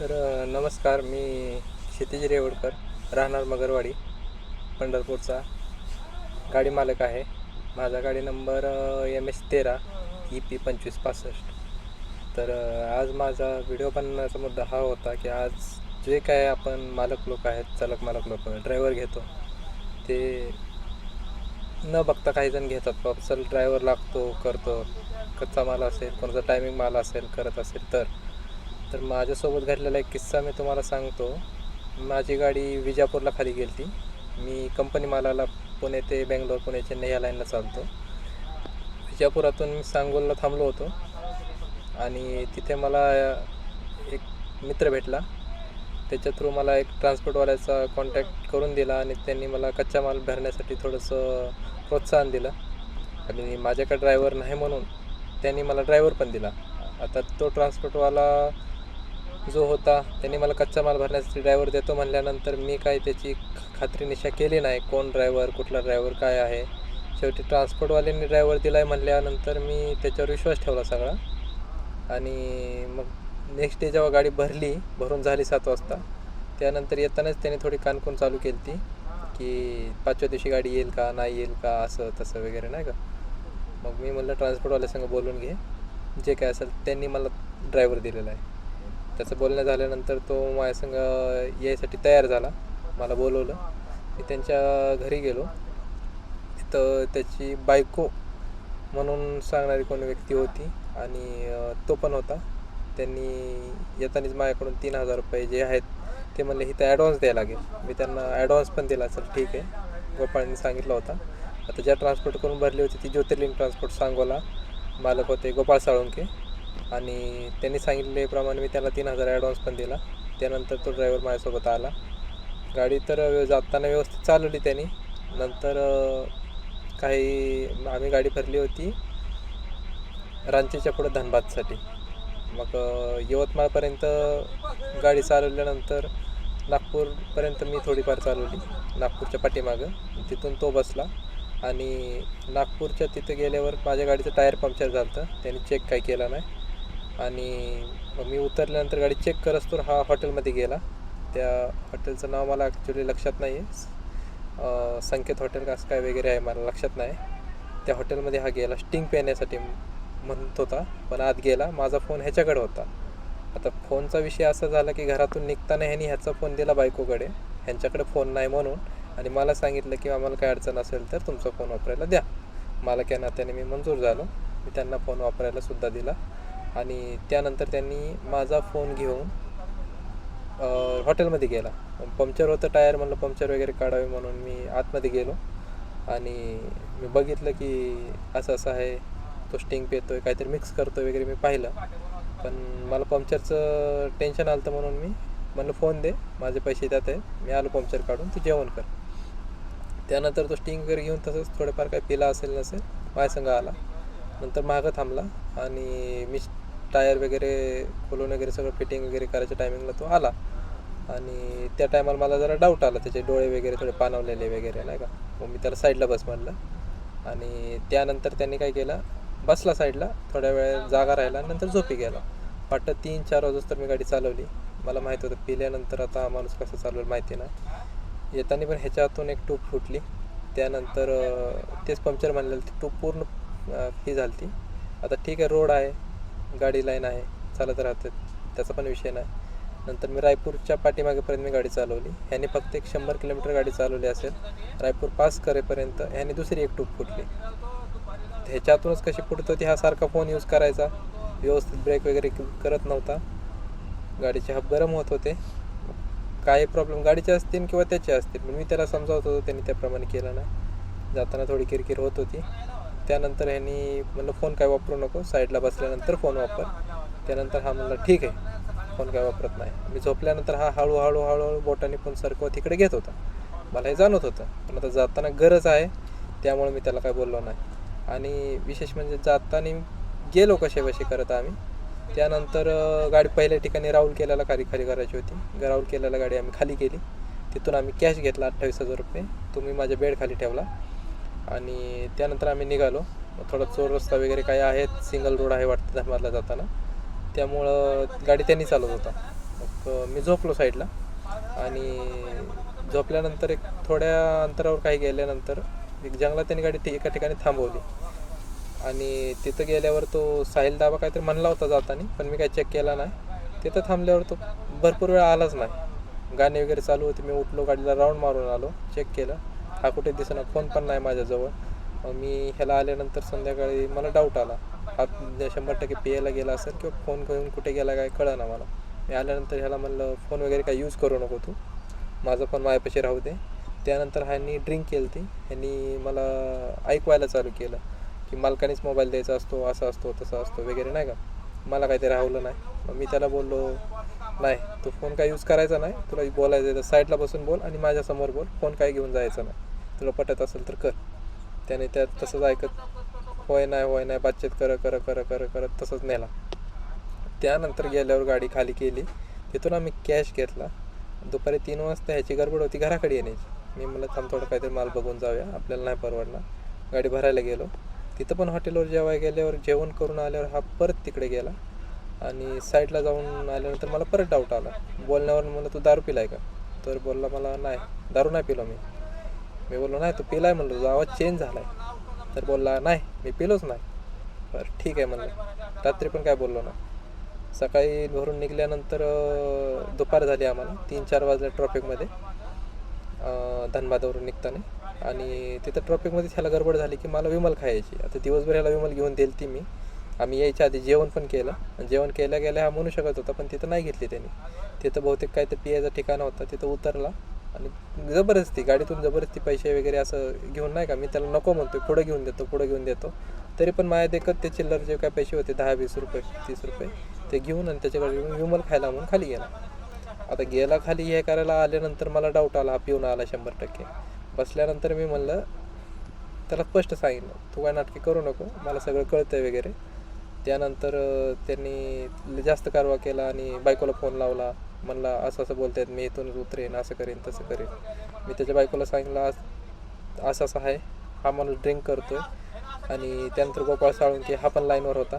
नमस्कार, मी क्षितिज रेवडकर, राहणार मगरवाडी, पंढरपूरचा गाडी मालक आहे. माझा गाडी नंबर MS13 EP2565. आज माझा व्हिडिओ बनवण्याचा मुद्दा हा होता की आज जे काय आपण मालक लोक आहेत, चालक मालक लोक ड्रायव्हर घेतो, ते न बघता काही जण घेतात. बाबा चल ड्रायव्हर लागतो, करतो, कच्चा माल असेल, कोणाचा टायमिंग माल असेल, करत असेल तर माझ्यासोबत घडलेला एक किस्सा मी तुम्हाला सांगतो. माझी गाडी विजापूरला खाली गेली ती. मी कंपनी मालाला पुणे ते बेंगलोर, पुणे चेन्नई या लाईनला चालतो. विजापुरातून मी सांगोलला थांबलो होतो आणि तिथे मला एक मित्र भेटला. त्याच्या थ्रू मला एक ट्रान्सपोर्टवाल्याचा कॉन्टॅक्ट करून दिला आणि त्यांनी मला कच्चा माल भरण्यासाठी थोडंसं प्रोत्साहन दिलं. आणि माझ्याकडे ड्रायव्हर नाही म्हणून त्यांनी मला ड्रायव्हर पण दिला. आता तो ट्रान्सपोर्टवाला जो होता त्यांनी मला कच्चा माल भरण्यासाठी ड्रायव्हर देतो म्हणल्यानंतर मी काय त्याची खात्रीनिशा केली नाही, कोण ड्रायव्हर, कुठला ड्रायव्हर, काय आहे. शेवटी ट्रान्सपोर्टवाल्यांनी ड्रायव्हर दिला आहे म्हणल्यानंतर मी त्याच्यावर विश्वास ठेवला सगळा. आणि मग नेक्स्ट डे जेव्हा गाडी भरून झाली 7 वाजता, त्यानंतर येतानाच त्याने थोडी कानकून चालू केली ती की 5व्या दिवशी गाडी येईल का, नाही येईल का, असं तसं वगैरे नाही का. मग मी म्हणलं ट्रान्सपोर्टवाल्यासंग बोलून घे, जे काय असेल. त्यांनी मला ड्रायव्हर दिलेला आहे. त्याचं बोलणं झाल्यानंतर तो माझ्यासंग यायसाठी तयार झाला. मला बोलवलं. मी त्यांच्या घरी गेलो. तिथं त्याची बायको म्हणून सांगणारी कोणी व्यक्ती होती आणि तो पण होता. त्यांनी येतानाच माझ्याकडून 3,000 रुपये जे आहेत ते म्हणले इथं ॲडव्हान्स द्यायला लागेल. मी त्यांना ॲडव्हान्स पण दिला. चल ठीक आहे, गोपाळांनी सांगितलं होता. आता ज्या ट्रान्सपोर्ट करून भरली होती ती ज्योतिर्लिंग ट्रान्सपोर्ट सांगोला मालक होते गोपाळ साळुंके, आणि त्यांनी सांगितल्याप्रमाणे मी त्याला 3,000 ॲडव्हान्स पण दिला. त्यानंतर तो ड्रायव्हर माझ्यासोबत आला. गाडी तर जाताना व्यवस्थित चालवली त्यांनी. नंतर आम्ही गाडी भरली होती रांचीच्या पुढे धनबादसाठी. मग यवतमाळपर्यंत गाडी चालवल्यानंतर नागपूरपर्यंत मी थोडीफार चालवली, नागपूरच्या पाठीमागं. तिथून तो बसला आणि नागपूरच्या तिथं गेल्यावर माझ्या गाडीचं टायर पंक्चर झालं होतं. त्यांनी चेक काय केला नाही आणि मग मी उतरल्यानंतर गाडी चेक करस तर हा हॉटेलमध्ये गेला. त्या हॉटेलचं नाव मला ॲक्च्युली लक्षात नाही आहे, संकेत हॉटेल का असं काय वगैरे आहे, मला लक्षात नाही. त्या हॉटेलमध्ये हा गेला स्टिंग पिण्यासाठी म्हणत होता, पण आत गेला. माझा फोन ह्याच्याकडे होता. आता फोनचा विषय असा झाला की घरातून निघताना ह्यांनी ह्याचा फोन दिला बायकोकडे, ह्यांच्याकडे फोन नाही म्हणून, आणि मला सांगितलं की आम्हाला काय अडचण असेल तर तुमचा फोन वापरायला द्या. मला त्या नात्याने मी मंजूर झालो. मी त्यांना फोन वापरायला सुद्धा दिला आणि त्यानंतर त्यांनी माझा फोन घेऊन हॉटेलमध्ये गेला. पंक्चर होतं टायर, म्हणलं पंक्चर वगैरे काढावे म्हणून मी आतमध्ये गेलो आणि मी बघितलं की असं असं आहे, तो स्टिंग पितो आहे, काहीतरी मिक्स करतो आहे वगैरे. मी पाहिलं, पण मला पंक्चरचं टेन्शन आलं होतं म्हणून मी म्हणलं फोन दे, माझे पैसे त्यात आहे, मी आलो पंक्चर काढून, तू जेवण कर. त्यानंतर तो स्टिंग वगैरे घेऊन तसंच थोडंफार काय पिला असेल नसेल माझ्यासंग आला. नंतर मागं थांबला आणि मी टायर वगैरे खोलून वगैरे सगळं फिटिंग वगैरे करायच्या टायमिंगला तो आला. आणि त्या टायमाला मला जरा डाऊट आला, त्याचे डोळे वगैरे थोडे पाणवलेले वगैरे नाही का. मग मी त्याला साईडला बस म्हणलं आणि त्यानंतर त्यांनी काय केलं, बसला साईडला, थोड्या वेळ जागा राहिला, नंतर झोपी गेला. वाटतं 3-4 वाजता तर मी गाडी चालवली. मला माहीत होतं पिल्यानंतर आता माणूस कसं चालवेल माहिती नाही. येताना पण ह्याच्या हातून एक टूब फुटली. त्यानंतर तेच पंक्चर म्हणलेलं, ती टूब पूर्ण ही झाली ती. आता ठीक आहे, रोड आहे, गाडी लाईन आहे, चालत राहते, त्याचा पण विषय नाही. नंतर मी रायपूरच्या पाठीमागेपर्यंत मी गाडी चालवली. ह्याने फक्त एक 100 किलोमीटर गाडी चालवली असेल. रायपूर पास करेपर्यंत ह्याने दुसरी एक टूब फुटली. ह्याच्यातूनच कशी फुटत होती, हा सारखा फोन यूज करायचा, व्यवस्थित ब्रेक वगैरे करत नव्हता, गाडीचे हब गरम होत होते. काही प्रॉब्लेम गाडीचे असतील किंवा त्याचे असतील, पण मी त्याला समजावत होतो, त्यांनी त्याप्रमाणे केलं नाही. जाताना थोडी किरकिर होत होती. त्यानंतर ह्यांनी म्हणलं फोन काय वापरू नको, साईडला बसल्यानंतर फोन वापर. त्यानंतर हा म्हणला ठीक आहे, फोन काय वापरत नाही. मी झोपल्यानंतर हा हळूहळू बोटाने फोन सरकवत इकडे घेत होता. मला हे जाणवत होतं, पण आता जाताना गरज आहे त्यामुळे मी त्याला काय बोललो नाही. आणि विशेष म्हणजे जाताना गेलो कसे करत आम्ही. त्यानंतर गाडी पहिल्या ठिकाणी राहुल केल्याला खाली करायची होती. राहुल केल्याला गाडी आम्ही खाली केली. तिथून आम्ही कॅश घेतला 28,000 रुपये, तुम्ही माझ्या बेड खाली ठेवला. आणि त्यानंतर आम्ही निघालो. थोडा चोर रस्ता वगैरे काही आहेत, सिंगल रोड आहे वाटतं धनबादला जाताना, त्यामुळं गाडी त्यांनी चालवत होता. मी झोपलो साईडला आणि झोपल्यानंतर एक थोड्या अंतरावर काही गेल्यानंतर एक जंगलात त्यांनी गाडी एका ठिकाणी थांबवली आणि तिथं गेल्यावर तो साहिल दाबा काहीतरी म्हणला होता जाताना, पण मी काही चेक केला नाही. तिथं थांबल्यावर तो भरपूर वेळ आलाच नाही. गाणी वगैरे चालू होती. मी उठलो, गाडीला राऊंड मारून आलो, चेक केलं, हा कुठे दिसेना, फोन पण नाही माझ्याजवळ. मी ह्याला आल्यानंतर संध्याकाळी मला डाऊट आला, हा 100% पियाला गेला असेल किंवा फोन घेऊन कुठे गेला काय कळना मला. मी आल्यानंतर ह्याला म्हणलं फोन वगैरे काही यूज करू नको तू, माझा फोन माझ्यापाशी राहू दे. त्यानंतर ह्यांनी ड्रिंक केली ती, ह्यांनी मला ऐकवायला चालू केलं की मालकानेच मोबाईल द्यायचा असतो, असा असतो तसा असतो वगैरे नाही का. मला काही ते राहवलं नाही. मग मी त्याला बोललो, नाही तू फोन काय यूज करायचा नाही, तुला बोलायचं आहे तर साईडला बसून बोल आणि माझ्यासमोर बोल, फोन काय घेऊन जायचं नाही, तुला पटत असेल तर कर. त्याने त्यात तसंच ऐकत होय नाही बातचीत करत तसंच नेला. त्यानंतर गेल्यावर गाडी खाली केली, तिथून आम्ही कॅश घेतला. दुपारी 3 वाजता ह्याची गडबड होती घराकडे येण्याची. मी म्हणलं थांब थोडं काहीतरी माल बघून जाऊया, आपल्याला नाही परवडणार. गाडी भरायला गेलो. तिथं पण हॉटेलवर जेवायला गेल्यावर जेवण करून आल्यावर हा परत तिकडे गेला आणि साईडला जाऊन आल्यानंतर मला परत डाऊट आला. बोलण्यावर म्हणलं तू दारू पिलाय का, तर बोलला मला नाही, दारू नाही पिलो मी. मी बोललो नाही तू पिलाय म्हणलो, तुझा आवाज चेंज झाला आहे. तर बोलला नाही मी पिलोच नाही. बरं ठीक आहे म्हणलं. रात्री पण काय बोललो ना. सकाळी भरून निघाल्यानंतर दुपार झाली आम्हाला, 3-4 वाजल्या ट्रॉफिकमध्ये धनबादवरून निघताना. आणि तिथं ट्रॉफिकमध्येच ह्याला गडबड झाली की मला विमल खायची. आता दिवसभर ह्याला विमल घेऊन दिली ती मी. आम्ही यायच्या आधी जेवण पण केलं, जेवण गेल्या हा म्हणू शकत होता, पण तिथं नाही घेतली त्यांनी. तिथं बहुतेक काय ते पियाचा ठिकाण होता, तिथं उतरला आणि जबरदस्ती गाडीतून जबरदस्ती पैसे वगैरे असं घेऊन नाही का. मी त्याला नको म्हणतो, पुढं घेऊन देतो, तरी पण माझ्या देखत ते चिल्लर जे काय पैसे होते 10-20 रुपये 30 रुपये ते घेऊन आणि त्याच्याकडे विमल खायला म्हणून खाली गेला. आता गेला खाली हे करायला आल्यानंतर मला डाऊट आला, हा पिऊन आला 100%. बसल्यानंतर मी म्हणलं त्याला स्पष्ट सांगितलं, तू काय नाटके करू नको, मला सगळं कळतं आहे वगैरे. त्यानंतर त्यांनी जास्त कारवा केला आणि बायकोला फोन लावला. म्हणला असं बोलत आहेत, मी इथूनच उतरेन, असं करेन तसं करेन. मी त्याच्या बायकोला सांगितलं असं आहे, हा माणूस ड्रिंक करतो आहे. आणि त्यानंतर गोपाळ साळुंके हा पण लाईनवर होता,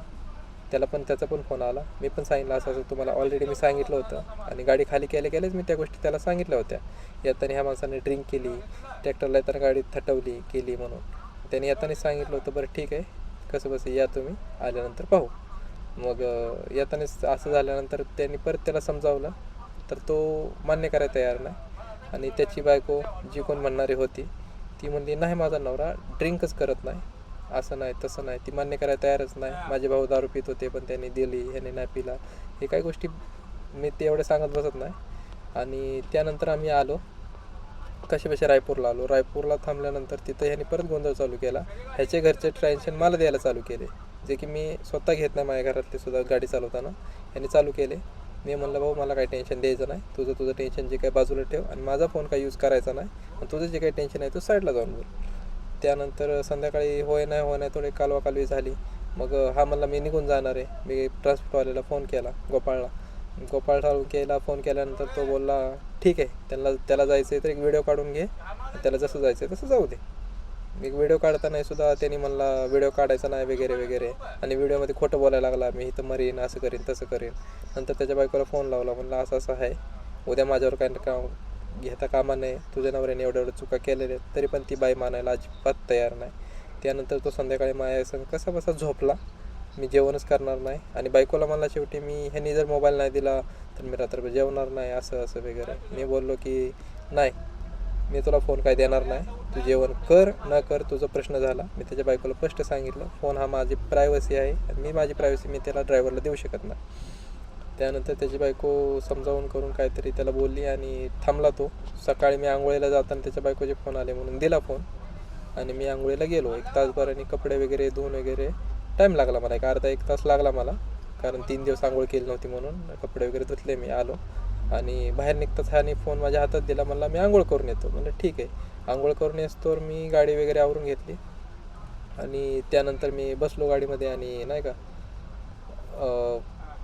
त्याचा पण फोन आला. मी पण सांगितलं असं तुम्हाला ऑलरेडी मी सांगितलं होतं. आणि गाडी खाली केल्याच मी त्या गोष्टी त्याला सांगितल्या होत्या. येताना ह्या माणसाने ड्रिंक केली, ट्रॅक्टरला येताना गाडी थटवली केली म्हणून. त्याने येतानाच सांगितलं होतं, बरं ठीक आहे कसं बसं या तुम्ही, आल्यानंतर पाहू. मग येतानाच असं झाल्यानंतर त्यांनी परत त्याला समजावलं, तर तो मान्य करायला तयार नाही. आणि त्याची बायको जी कोण म्हणणारी होती ती म्हणली नाही माझा नवरा ड्रिंकच करत नाही, असं नाही तसं नाही. ती मान्य करायला तयारच नाही. माझे भाऊ दारू पित होते पण त्यांनी दिली, ह्याने नाही पिला. हे काही गोष्टी मी ते एवढे सांगत बसत नाही. आणि त्यानंतर आम्ही आलो कशाबशा रायपूरला आलो. रायपूरला थांबल्यानंतर तिथं ह्याने परत गोंधळ चालू केला. ह्याचे घरचे टेन्शन मला द्यायला चालू केले, जे की मी स्वतः घेत नाही. माझ्या घरातले सुद्धा गाडी चालवताना ह्याने चालू केले. मी म्हणलं भाऊ मला काही टेन्शन द्यायचं नाही, तुझं टेन्शन जे काही बाजूला ठेव आणि माझा फोन काही यूज करायचा नाही, आणि तुझं जे काही टेन्शन आहे तू साईडला जाऊन बोल. त्यानंतर संध्याकाळी होय नाही थोडी कालवाकालवी झाली. मग हा म्हणला मी निघून जाणार आहे. मी ट्रान्सपोर्टवाल्याला फोन केला, गोपाळ साळुंकेला फोन केल्यानंतर तो बोलला ठीक आहे, त्याला जायचं आहे तर एक व्हिडिओ काढून घे, त्याला जसं जायचं आहे तसं जाऊ दे. एक व्हिडिओ काढताना सुद्धा त्यांनी म्हणला व्हिडिओ काढायचा नाही वगैरे. आणि व्हिडिओमध्ये खोटं बोलायला लागला, मी इथं मरीन, असं करीन तसं करीन. नंतर त्याच्या बायकोला फोन लावला, म्हणला असं आहे, उद्या माझ्यावर काय काम घेता कामा नाही, तुझ्या नवऱ्याने एवढ्या चुका केलेल्या आहेत. तरी पण ती बाई मानायला अजिबात तयार नाही. त्यानंतर तो संध्याकाळी माझ्या संग कसा बसा झोपला. मी जेवणच करणार नाही. आणि बायकोला मला शेवटी ह्यांनी जर मोबाईल नाही दिला तर मी रात्रभर जेवणार नाही, असं वगैरे. मी बोललो की नाही, मी तुला फोन काय देणार नाही, तू जेवण कर न कर तुझा प्रश्न झाला. मी त्याच्या बायकोला स्पष्ट सांगितलं, फोन हा माझी प्रायव्हसी आहे आणि मी माझी प्रायव्हसी मी त्याला ड्रायव्हरला देऊ शकत नाही. त्यानंतर त्याची बायको समजावून करून काहीतरी त्याला बोलली आणि थांबला तो. सकाळी मी आंघोळीला जाताना त्याच्या बायकोचे फोन आले म्हणून दिला फोन आणि मी आंघोळीला गेलो. 1 तासभर आणि कपडे वगैरे धुवून वगैरे टाईम लागला मला, एक अर्धा 1 तास लागला मला, कारण 3 दिवस आंघोळ केली नव्हती म्हणून. कपडे वगैरे धुतले, मी आलो आणि बाहेर निघताच ह्याने फोन माझ्या हातात दिला. म्हणला मी आंघोळ करून येतो. म्हणलं ठीक आहे. आंघोळ करून येतोवर मी गाडी वगैरे आवरून घेतली आणि त्यानंतर मी बसलो गाडीमध्ये आणि नाही का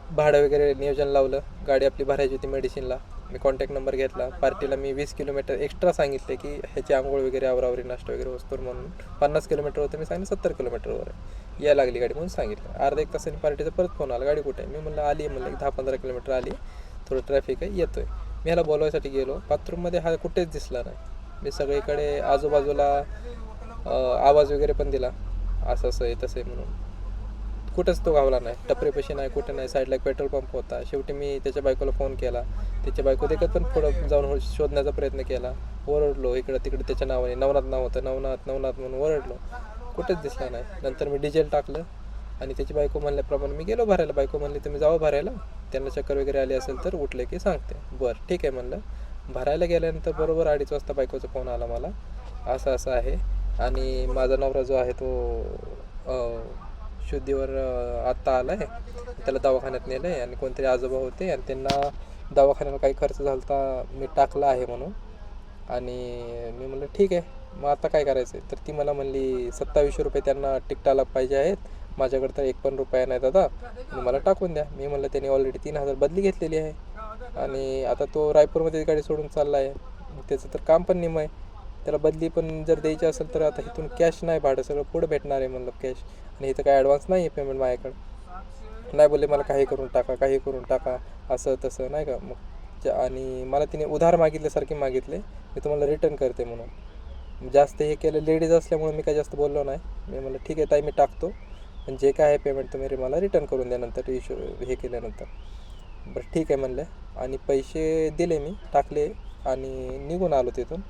भाडं वगैरे नियोजन लावलं. गाडी आपली भरायची होती मेडिसिनला. मी कॉन्टॅक्ट नंबर घेतला. पार्टीला मी 20 किलोमीटर एक्स्ट्रा सांगितले की ह्याची आंघोळ वगैरे आवरावरी नाश्ता वगैरे वस्तूर म्हणून. 50 किलोमीटर होतं, मी सांगितलं 70 किलोमीटरवर यायला लागली गाडी म्हणून सांगितलं. अर्धा 1 तासाने पार्टीचा परत फोन आला, गाडी कुठे आहे? मी म्हणलं आली आहे, म्हणलं 10-15 किलोमीटर आली, थोडं ट्रॅफिक आहे, येतो आहे. मी ह्याला बोलवायसाठी गेलो, बाथरूममध्ये हा कुठेच दिसला नाही. मी सगळीकडे आजूबाजूला आवाज वगैरे पण दिला, असं असं आहे तसं आहे म्हणून. कुठंच तो गावला नाही, टपरीपाशी नाही, कुठं नाही. साईडला एक पेट्रोल पंप होता. शेवटी मी त्याच्या बायकोला फोन केला. त्याच्या बायको देखत पण पुढं जाऊन शोधण्याचा प्रयत्न केला. ओरडलो इकडं तिकडे, त्याच्या नावाने नवनाथ नाव होतं, नवनाथ नवनाथ म्हणून ओरडलो, कुठेच दिसला नाही. नंतर मी डिझेल टाकलं आणि त्याची बायको म्हणल्याप्रमाणे मी गेलो भरायला. बायको म्हणली तुम्ही जावं भरायला, त्यांना चक्कर वगैरे आली असेल तर उठले की सांगते. बरं ठीक आहे म्हणलं. भरायला गेल्यानंतर बरोबर 2:30 वाजता बायकोचा फोन आला मला, असं असं आहे आणि माझा नवरा जो आहे तो शुद्धीवर आत्ता आला आहे, त्याला दवाखान्यात नेलं आहे आणि कोणतरी आजोबा होते आणि त्यांना दवाखान्याला काही खर्च झाला होता, मी टाकला आहे म्हणून. आणि मी म्हणलं ठीक आहे, मग आता काय करायचं आहे. तर ती मला म्हणली 2700 रुपये त्यांना तिकटाला पाहिजे आहेत, माझ्याकडे तर 1 पण रुपया नाही दादा, मला टाकून द्या. मी म्हणलं त्यांनी ऑलरेडी 3000 बदली घेतलेली आहे आणि आता तो रायपूरमध्ये गाडी सोडून चालला आहे, त्याचं तर काम पण निम आहे. त्याला बदली पण जर द्यायची असेल तर आता इथून कॅश नाही, भाडं सगळं पुढं भेटणार आहे म्हणलं कॅश, आणि इथं काय ॲडव्हान्स नाही आहे पेमेंट माझ्याकडं. नाही बोलले मला काही करून टाका, काही करून टाका, असं तसं नाही का. मग आणि मला तिने उधार मागितल्यासारखे मागितले, मी तुम्हाला रिटर्न करते म्हणून. जास्त हे केलं, लेडीज असल्यामुळे मी काय जास्त बोललो नाही. मी म्हणलं ठीक आहे ताई, मी टाकतो, पण जे काय आहे पेमेंट तुम्ही मला रिटर्न करून द्या नंतर हे केल्यानंतर. बरं ठीक आहे म्हणलं आणि पैसे दिले, मी टाकले आणि निघून आलो तिथून.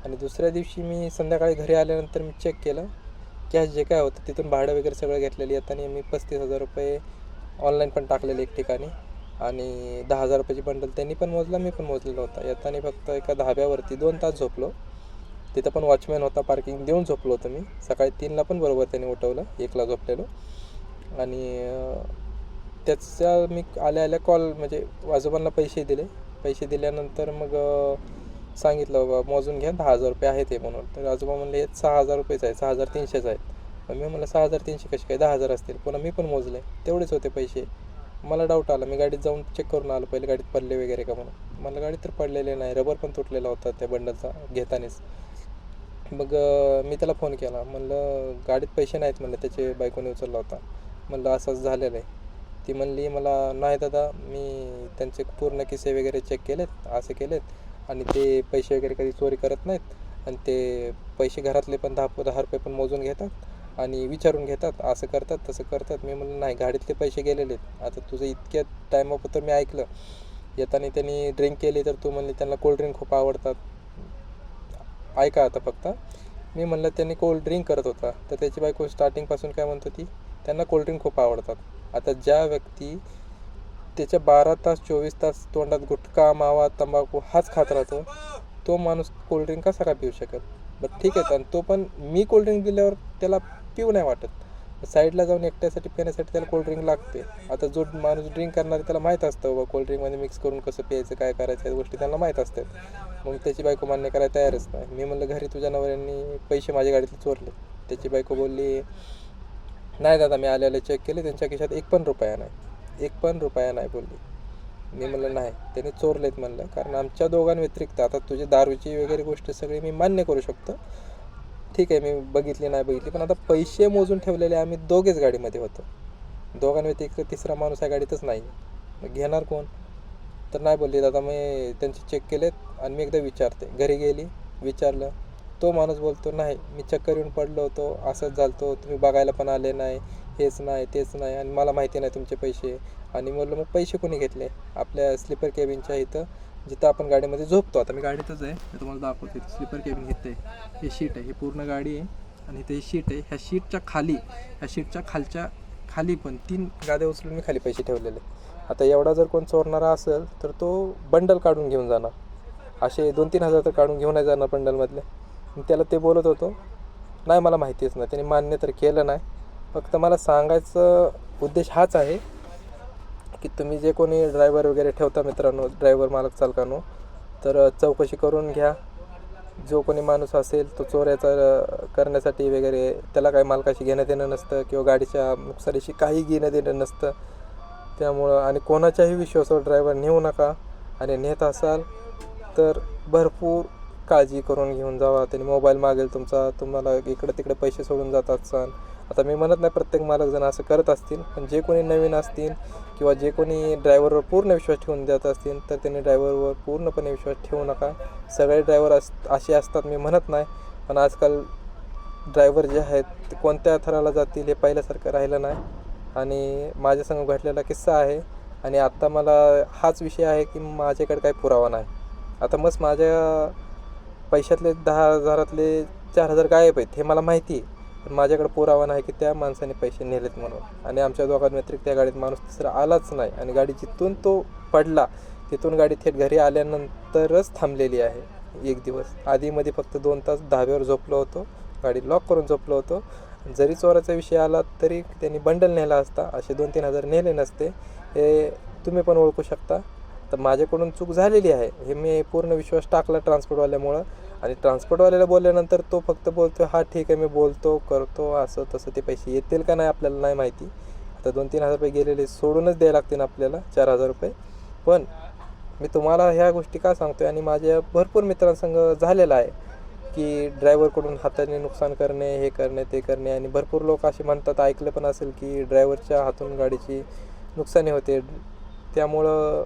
आणि दुसऱ्या दिवशी मी संध्याकाळी घरी आल्यानंतर मी चेक केलं कॅश जे काय होतं तिथून भाडं वगैरे सगळं घेतलेलं. येताना मी 35,000 रुपये ऑनलाईन पण टाकलेले एक ठिकाणी आणि 10,000 रुपयाची बंडल त्यांनी पण मोजला, मी पण मोजलेला होता. येताना फक्त एका धाब्यावरती 2 तास झोपलो. तिथं पण वॉचमॅन होता, पार्किंग देऊन झोपलो होतं मी. सकाळी 3ला पण बरोबर त्यांनी उठवलं, 1ला झोपलेलो. आणि त्याचा मी आल्या कॉल म्हणजे आजोबांना पैसे दिले. पैसे दिल्यानंतर मग सांगितलं बाबा मोजून घ्या, 10,000 रुपये आहेत ते म्हणून. तर आजोबा म्हणले हे 6,000 रुपयेच आहे, 6,300 आहेत. पण मी म्हणलं 6,300 कसे काय, 10,000 असतील. पुन्हा मी पण मोजले, तेवढेच होते पैसे. मला डाऊट आला, मी गाडीत जाऊन चेक करून आलो पहिले गाडीत पडले वगैरे का म्हणून. मला गाडीत तर पडलेले नाही, रबर पण तुटलेला होता त्या बंडलचा घेतानाच. मग मी त्याला फोन केला, म्हणलं गाडीत पैसे नाहीत म्हणलं, त्याचे बायकोने उचलला होता. म्हणलं असंच झालेलं आहे. ती म्हणली मला नाही दादा, मी त्यांचे पूर्ण किस्से वगैरे चेक केलेत, असे केलेत आणि ते पैसे वगैरे कधी चोरी करत नाहीत आणि ते पैसे घरातले पण 10 रुपये पण मोजून घेतात आणि विचारून घेतात, असं करतात तसं करतात. मी म्हणलं नाही, गाडीतले पैसे गेलेले आहेत. आता तुझं इतक्या टायमापत्र मी ऐकलं. येताना त्यांनी ड्रिंक केली तर तू म्हणली त्यांना कोल्ड्रिंक खूप आवडतात. ऐका आता फक्त. मी म्हणलं त्यांनी कोल्ड ड्रिंक करत होता, तर त्याची बायको स्टार्टिंगपासून काय म्हणत होती, त्यांना कोल्ड्रिंक खूप आवडतात. आता ज्या व्यक्ती त्याच्या 12 तास 24 तास तोंडात गुटखा मावा तंबाखू हाच खात राहतो, तो माणूस कोल्ड्रिंक कसा काय पिऊ शकत. बरं ठीक आहे, आणि तो पण मी कोल्ड्रिंक दिल्यावर त्याला पिऊ नाही वाटत, साईडला जाऊन एकट्यासाठी पिण्यासाठी त्याला कोल्ड्रिंक लागते. आता जो माणूस ड्रिंक करणार त्याला माहीत असतं बाबा कोल्ड्रिंकमध्ये मिक्स करून कसं प्यायचं, काय करायचं, या गोष्टी त्यांना माहीत असतात. मग त्याची बायको मान्य करायला तयारच नाही. मी म्हणलं घरी तुझ्या नवऱ्यांनी पैसे माझ्या गाडीतले चोरले. त्याची बायको बोलली नाही दादा, मी आलेले चेक केले, त्यांच्या खिशात 1 पण रुपया नाही, 1 पण रुपया नाही बोलली. मी म्हणलं नाही, त्यांनी चोरलेत म्हणलं, कारण आमच्या दोघांव्यतिरिक्त आता तुझी दारूची वगैरे गोष्ट सगळी मी मान्य करू शकतो, ठीक आहे, मी बघितली नाही बघितली, पण आता पैसे मोजून ठेवलेले आम्ही दोघेच गाडीमध्ये होतो, दोघांव्यतिरिक्त तिसरा माणूस या गाडीतच नाही, मग घेणार कोण. तर नाही बोलली दादा, मी त्यांचे चेक केलेत आणि मी एकदा विचारते. घरी गेली, विचारलं, तो माणूस बोलतो नाही, मी चक्कर येऊन पडलो होतो, असंच झालतो, तुम्ही बघायला पण आले नाही, हेच नाही तेच नाही, आणि मला माहिती नाही तुमचे पैसे. आणि म्हणलं मग पैसे कोणी घेतले. आपल्या स्लीपर केबिनच्या इथं जिथं आपण गाडीमध्ये झोपतो, आता मी गाडीतच आहे, मी तुम्हाला दाखवते. स्लीपर केबिन घेते, हे शीट आहे, ही पूर्ण गाडी आहे आणि इथे ही शीट आहे. ह्या शीटच्या खाली, ह्या शीटच्या खाली पण 3 गाद्या उचलून मी खाली पैसे ठेवलेले. आता एवढा जर कोण चोरणारा असेल तर तो बंडल काढून घेऊन जाणार, असे 2-3 हजार तर काढून घेऊन नाही जाणार बंडलमधले. त्याला ते बोलत होतो, नाही मला माहितीच नाही, त्याने मान्य तर केलं नाही. फक्त मला सांगायचं उद्देश हाच आहे की तुम्ही जे कोणी ड्रायव्हर वगैरे ठेवता मित्रांनो, ड्रायव्हर मालक चालकांनो, तर चौकशी करून घ्या. जो कोणी माणूस असेल तो चोऱ्याचा करण्यासाठी वगैरे, त्याला काही मालकाशी घेणं देणं नसतं किंवा गाडीच्या नुकसानीशी काही घेणं देणं नसतं. त्यामुळं आणि कोणाच्याही विश्वासावर ड्रायव्हर नेऊ नका, आणि नेत असाल तर भरपूर काळजी करून घेऊन जावा. त्यांनी मोबाईल मागेल तुमचा, तुम्हाला इकडे तिकडे पैसे सोडून जात असाल आता मी म्हणत नाही प्रत्येक मालक जण असं करत असतील, पण जे कोणी नवीन असतील किंवा जे कोणी ड्रायव्हरवर पूर्ण विश्वास ठेवून देत असतील तर त्यांनी ड्रायव्हरवर पूर्णपणे विश्वास ठेवू नका. सगळे ड्रायव्हर असे असतात मी म्हणत नाही, पण आजकाल ड्रायव्हर जे आहेत ते कोणत्या थराला जातील हे पहिल्यासारखं राहिलं नाही. आणि माझ्यासंग घडलेला किस्सा आहे आणि आत्ता मला हाच विषय आहे की माझ्याकडे काही पुरावा नाही. आता मस्त माझ्या पैशातले 10,000 4,000 गायब आहेत हे मला माहिती आहे, पण माझ्याकडे पुरावा नाही की त्या माणसाने पैसे नेलेत म्हणून. आणि आमच्या दोघांव्यतिरिक्त त्या गाडीत माणूस तिसरा आलाच नाही आणि गाडी जिथून तो पडला तिथून गाडी थेट घरी आल्यानंतरच थांबलेली आहे. एक दिवस आधीमध्ये फक्त 2 तास धाब्यावर झोपलो होतो, गाडी लॉक करून झोपलो होतो. जरी चोराचा विषय आला तरी त्यांनी बंडल नेला असता, असे 2-3 हजार नेले नसते. हे तुम्ही पण ओळखू शकता. तर माझ्याकडून चूक झालेली आहे हे मी पूर्ण विश्वास टाकला ट्रान्सपोर्टवाल्यामुळं. आणि ट्रान्सपोर्टवाल्याला बोलल्यानंतर तो फक्त बोलतो हा ठीक आहे मी बोलतो करतो असं तसं. ते पैसे येतील का नाही आपल्याला नाही माहिती. आता 2-3 हजार रुपये गेलेले सोडूनच द्यायला लागतील आपल्याला 4,000 रुपये. पण मी तुम्हाला ह्या गोष्टी का सांगतो आहे आणि माझ्या भरपूर मित्रांसंग झालेलं आहे की ड्रायव्हरकडून हाताने नुकसान करणे हे करणे ते करणे. आणि भरपूर लोक असे म्हणतात, ऐकलं पण असेल की ड्रायव्हरच्या हातून गाडीची नुकसानी होते. त्यामुळं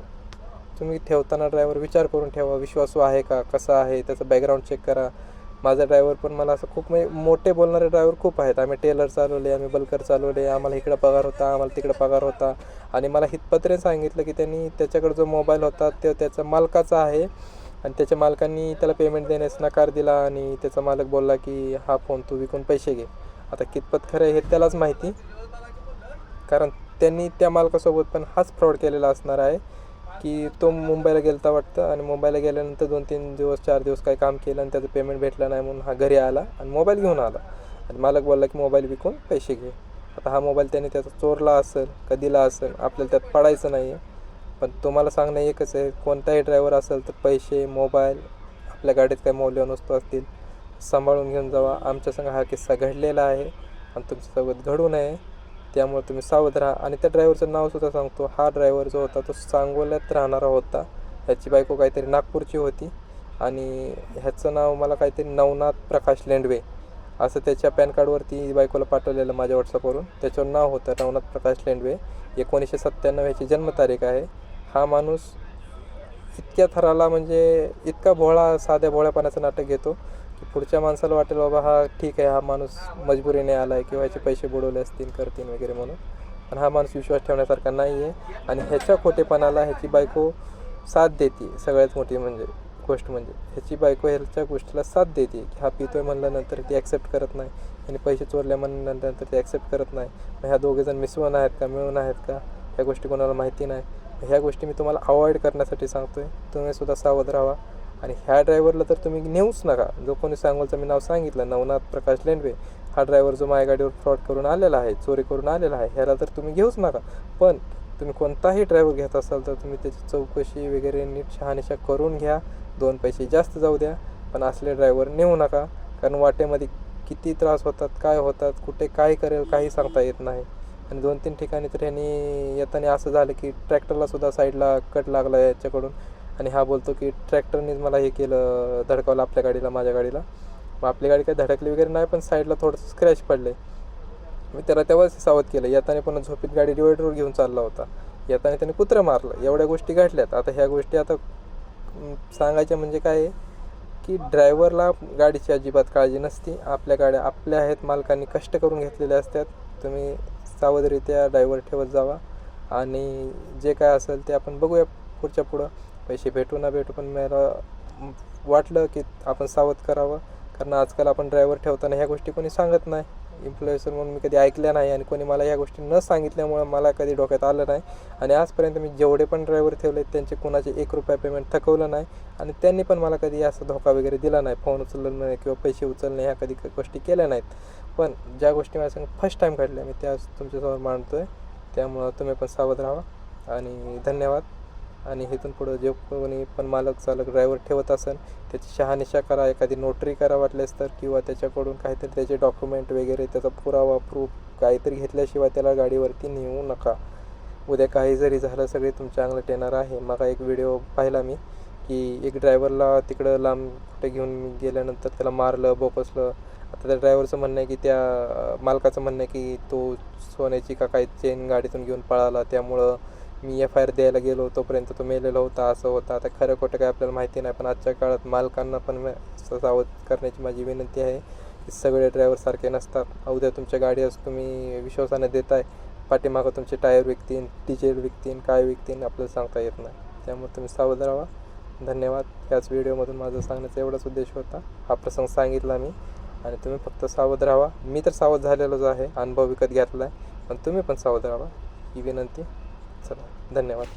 तुम्ही ठेवताना ड्रायव्हर विचार करून ठेवा, विश्वासू आहे का कसा आहे त्याचं बॅकग्राऊंड चेक करा. माझा ड्रायव्हर पण मला असं खूप मोठे बोलणारे ड्रायव्हर खूप आहेत. आम्ही टेलर चालवले, आम्ही बल्कर चालवले, आम्हाला इकडं पगार होता आम्हाला तिकडं पगार होता. आणि मला हितपत्रे सांगितलं की त्यांनी त्याच्याकडे जो मोबाईल होता तो त्याच्या मालकाचा आहे आणि त्याच्या मालकांनी त्याला पेमेंट देण्यास नकार दिला आणि त्याचा मालक बोलला की हा फोन तू विकून पैसे घे. आता कितपत खरं आहे हे त्यालाच माहिती, कारण त्यांनी त्या मालकासोबत पण हाच फ्रॉड केलेला असणार आहे की तो मुंबईला गेलता वाटतं आणि मुंबईला गेल्यानंतर 2-3 दिवस 4 दिवस काही काम केलं आणि त्याचं पेमेंट भेटलं नाही म्हणून हा घरी आला आणि मोबाईल घेऊन आला आणि मालक बोलला की मोबाईल विकून पैसे घे. आता हा मोबाईल त्याने त्याचा चोरला असेल का दिला असेल आपल्याला त्यात पडायचं नाही आहे. पण तुम्हाला सांगणं एकच आहे, कोणताही ड्रायव्हर असेल तर पैसे मोबाईल आपल्या गाडीत काही मौल्यवान वस्तू असतील सांभाळून घेऊन जावा. आमच्यासंग हा किस्सा घडलेला आहे आणि तुमच्यासोबत घडू नये त्यामुळे तुम्ही सावध राहा. आणि त्या ड्रायव्हरचं नावसुद्धा सांगतो. हा ड्रायव्हर जो होता तो सांगोल्यात राहणारा होता. ह्याची बायको काहीतरी नागपूरची होती आणि ह्याचं नाव मला काहीतरी नवनाथ प्रकाश लेंडवे असं त्याच्या पॅन कार्डवरती बायकोला पाठवलेलं माझ्या व्हॉट्सअपवरून. त्याच्यावर नाव होतं नवनाथ प्रकाश लेंडवे. 1997 ह्याची जन्मतारीख आहे. हा माणूस इतक्या थराला म्हणजे इतका भोळा साध्या भोळ्यापणाचं नाटक घेतो की पुढच्या माणसाला वाटेल बाबा हा ठीक आहे हा माणूस मजबुरीने आला आहे किंवा ह्याचे पैसे बुडवले असतील करतील वगैरे म्हणून. पण हा माणूस विश्वास ठेवण्यासारखा नाही आहे आणि ह्याच्या खोटेपणाला ह्याची बायको साथ देते. सगळ्यात मोठी गोष्ट म्हणजे ह्याची बायको ह्याच्या गोष्टीला साथ देते की हा पितोय म्हणल्यानंतर ती ॲक्सेप्ट करत नाही आणि पैसे चोरल्या म्हणल्यानंतर ती ॲक्सेप्ट करत नाही. मग ह्या दोघेजण मिसळून आहेत का मिळून आहेत का ह्या गोष्टी कोणाला माहिती नाही. ह्या गोष्टी मी तुम्हाला अवॉइड करण्यासाठी सांगतो आहे. तुम्हीसुद्धा सावध राहा. आणि ह्या ड्रायव्हरला तर तुम्ही नेऊच नका. जो कोणी सांगोलचं मी नाव सांगितलं नवनाथ प्रकाश लेंडवे, हा ड्रायव्हर जो माझ्या गाडीवर फ्रॉड करून आलेला आहे चोरी करून आलेला आहे ह्याला तर तुम्ही घेऊच नका. पण तुम्ही कोणताही ड्रायव्हर घेत असाल तर तुम्ही त्याची चौकशी वगैरे नीट शहानिशा करून घ्या. 2 पैसे जास्त जाऊ द्या पण असले ड्रायव्हर नेऊ नका. कारण वाटेमध्ये किती त्रास होतात काय होतात कुठे काय करेल काही सांगता येत नाही. आणि 2-3 ठिकाणी तर ह्यांनी येताना असं झालं की ट्रॅक्टरलासुद्धा साईडला कट लागला याच्याकडून आणि हा बोलतो की ट्रॅक्टरनेच मला हे केलं धडकावलं आपल्या गाडीला माझ्या गाडीला. मग आपली गाडी काही धडकली वगैरे नाही पण साईडला थोडंसं स्क्रॅच पडले. मी त्याला तेव्हाच सावध केलं. येताना पण झोपीत गाडी डिवायडरवर घेऊन चालला होता. येताना त्याने कुत्रं मारलं. एवढ्या गोष्टी घडल्यात. आता ह्या गोष्टी आता सांगायच्या म्हणजे काय आहे की ड्रायव्हरला गाडीची अजिबात काळजी नसती. आपल्या गाड्या आपल्या आहेत मालकांनी कष्ट करून घेतलेल्या असतात. तुम्ही सावधरित्या ड्रायव्हर ठेवत जावा आणि जे काय असेल ते आपण बघूया पुढच्या पुढं. पैसे भेटू ना भेटू पण मला वाटलं की आपण सावध करावं. कारण आजकाल आपण ड्रायव्हर ठेवताना ह्या गोष्टी कोणी सांगत नाही. इन्फ्लुएन्सर म्हणून मी कधी ऐकल्या नाही आणि कोणी मला ह्या गोष्टी न सांगितल्यामुळं मला कधी डोक्यात आलं नाही. आणि आजपर्यंत मी जेवढे पण ड्रायव्हर ठेवले त्यांचे कोणाचे 1 रुपया पेमेंट थकवलं नाही आणि त्यांनी पण मला कधी असा धोका वगैरे दिला नाही. फोन उचललं नाही किंवा पैसे उचलणे ह्या कधी गोष्टी केल्या नाहीत. पण ज्या गोष्टी माझ्या फर्स्ट टाईम घडल्या मी त्या तुमच्यासमोर मांडतो आहे. त्यामुळं तुम्ही पण सावध राहा आणि धन्यवाद. आणि इथून पुढं जे कोणी पण मालक चालक ड्रायव्हर ठेवत असेल त्याची शहानिशा करा. एखादी नोटरी करा वाटल्यास तर किंवा त्याच्याकडून काहीतरी त्याचे डॉक्युमेंट वगैरे त्याचा पुरावा प्रूफ काहीतरी घेतल्याशिवाय त्याला गाडीवरती नेऊ नका. उद्या काही जरी झालं सगळे तुमच्या अंगलट येणार आहे. मग एक व्हिडिओ पाहिला मी की एक ड्रायव्हरला तिकडं लांब कुठे घेऊन गेल्यानंतर त्याला मारलं बोकसलं आता त्या ड्रायव्हरचं म्हणणं आहे की त्या मालकाचं म्हणणं आहे की तो सोन्याची का काही चेन गाडीतून घेऊन पळाला, त्यामुळं मी एफ आय आर द्यायला गेलो तोपर्यंत तो मेलेला होता, असं होतं. आता खरं खोटं काय आपल्याला माहिती नाही, पण आजच्या काळात मालकांना पण सावध करण्याची माझी विनंती आहे की सगळे ड्रायव्हर सारखे नसतात. उद्या तुमच्या गाडीच तुम्ही विश्वासाने देताय, पाठीमागं तुमचे टायर विकतीन, डिझेल विकतीन, काय विकतीन आपल्याला सांगता येत नाही. त्यामुळे तुम्ही सावध राहा. धन्यवाद. ह्याच व्हिडिओमधून माझा सांगण्याचा एवढाच उद्देश होता. हा प्रसंग सांगितला मी, आणि तुम्ही फक्त सावध राहा. मी तर सावध झालेलोच आहे, अनुभव विकत घेतला आहे, पण तुम्ही पण सावध राहा ही विनंती. चला, धन्यवाद.